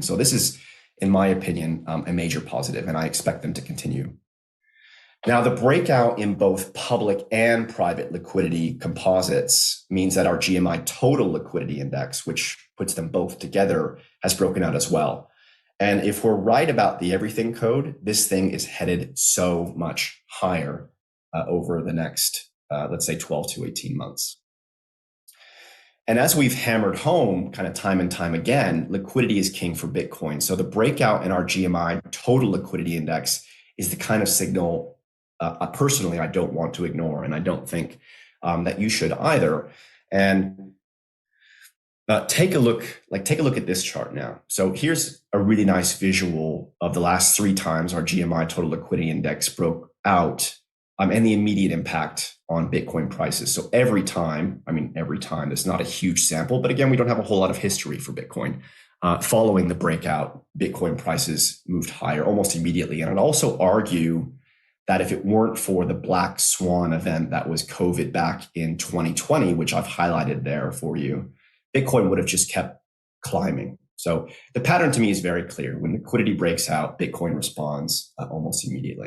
So this is, in my opinion, a major positive, and I expect them to continue. Now, the breakout in both public and private liquidity composites means that our GMI total liquidity index, which puts them both together, has broken out as well. And if we're right about the everything code, this thing is headed so much higher over the next, let's say, 12 to 18 months. And as we've hammered home kind of time and time again, liquidity is king for Bitcoin. So the breakout in our GMI total liquidity index is the kind of signal personally I don't want to ignore, and I don't think that you should either. And take a look at this chart now. So here's a really nice visual of the last 3 times our GMI total liquidity index broke out, and the immediate impact on Bitcoin prices. So every time, there's not a huge sample, but again, we don't have a whole lot of history for Bitcoin. Following the breakout, Bitcoin prices moved higher almost immediately. And I'd also argue that if it weren't for the black swan event that was COVID back in 2020, which I've highlighted there for you, Bitcoin would have just kept climbing. So the pattern to me is very clear. When liquidity breaks out, Bitcoin responds almost immediately.